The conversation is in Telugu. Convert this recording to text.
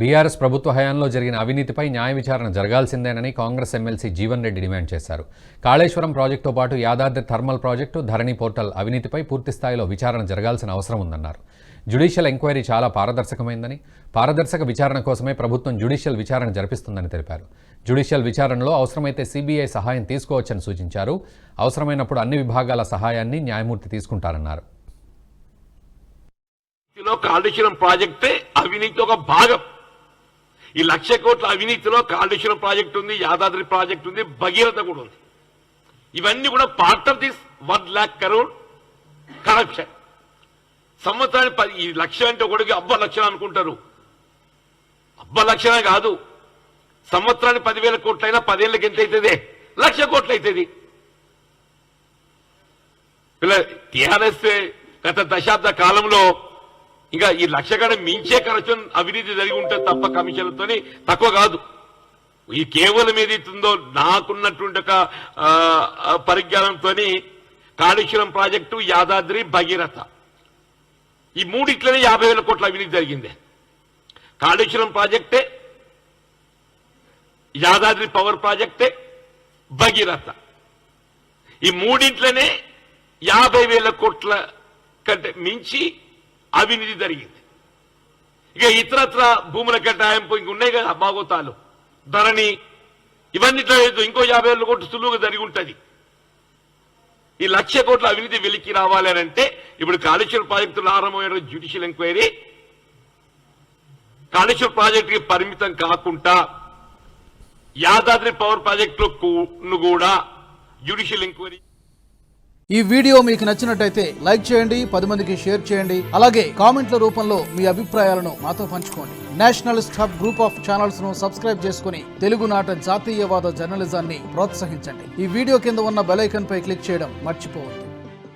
బీఆర్ఎస్ ప్రభుత్వ హయాంలో జరిగిన అవినీతిపై న్యాయ విచారణ జరగాల్సిందేనని కాంగ్రెస్ ఎమ్మెల్సీ జీవన్ రెడ్డి డిమాండ్ చేశారు. కాళేశ్వరం ప్రాజెక్టుతో పాటు యాదాద్రి థర్మల్ ప్రాజెక్టు, ధరణి పోర్టల్ అవినీతిపై పూర్తిస్థాయిలో విచారణ జరగాల్సిన అవసరం ఉందన్నారు. జ్యుడిషియల్ ఎంక్వైరీ చాలా పారదర్శకమైందని, పారదర్శక విచారణ కోసమే ప్రభుత్వం జ్యుడిషియల్ విచారణ జరిపిస్తుందని తెలిపారు. జ్యుడిషియల్ విచారణలో అవసరమైతే సీబీఐ సహాయం తీసుకోవచ్చని సూచించారు. అవసరమైనప్పుడు అన్ని విభాగాల సహాయాన్ని న్యాయమూర్తి తీసుకుంటారన్నారు. కాళేశ్వరం ప్రాజెక్టే అవినీతి ఒక భాగం. ఈ 1,00,000 కోట్ల అవినీతిలో కాళేశ్వరం ప్రాజెక్టు ఉంది, యాదాద్రి ప్రాజెక్టు ఉంది, భగీరథ కూడా ఉంది. ఇవన్నీ కూడా part of this 1,00,000 crore corruption. సంవత్సరానికి ఈ 1,00,000 అంటే ఒకటికి అబ్బ లక్షలు అనుకుంటారు. అబ్బ లక్షలే కాదు, సంవత్సరానికి 10,000 కోట్లైనా 10 ఏళ్ళకి ఎంత అవుతుంది? 1,00,000 కోట్లు అవుతుంది. టీఆర్ఎస్ గత దశాబ్ద కాలంలో ఇంకా ఈ 1,00,000 కంటే మించే కరప్షన్ అవినీతి జరిగి ఉంటుంది తప్ప కమిషన్లతో తక్కువ కాదు. ఈ కేవలం ఏదైతుందో నాకున్నటువంటి ఒక పరిజ్ఞానంతో కాళేశ్వరం ప్రాజెక్టు, యాదాద్రి, భగీరథ ఈ మూడిట్లనే 50,000 కోట్ల అవినీతి జరిగింది. కాళేశ్వరం ప్రాజెక్టే, యాదాద్రి పవర్ ప్రాజెక్టే, భగీరథ ఈ మూడింట్లనే 50,000 కోట్ల కంటే మించి అవినీతి జరిగింది. ఇక ఇతరత్ర భూముల కేటాయింపు ఇంక ఉన్నాయి కదా, బాగోతాలు, ధరణి, ఇవన్నిట్లో ఇంకో 50,000 కోట్లు సులువుగా జరిగి ఉంటుంది. ఈ 1,00,000 కోట్ల అవినీతి వెలికి రావాలి అని అంటే ఇప్పుడు కాళేశ్వరం ప్రాజెక్టులో ఆరంభమైన జ్యుడిషియల్ ఎంక్వైరీ కాళేశ్వరం ప్రాజెక్టుకి పరిమితం కాకుండా యాదాద్రి పవర్ ప్రాజెక్టును కూడా జ్యుడిషియల్ ఎంక్వైరీ. ఈ వీడియో మీకు నచ్చినట్టయితే లైక్ చేయండి, 10 మందికి షేర్ చేయండి. అలాగే కామెంట్ల రూపంలో మీ అభిప్రాయాలను మాతో పంచుకోండి. Nationalist hub group of channels ను సబ్స్క్రైబ్ చేసుకుని తెలుగునాట జాతీయవాద జర్నలిజాన్ని ప్రోత్సహించండి. ఈ వీడియో కింద ఉన్న బెల్ ఐకాన్ పై క్లిక్ చేయడం మర్చిపోవద్దు.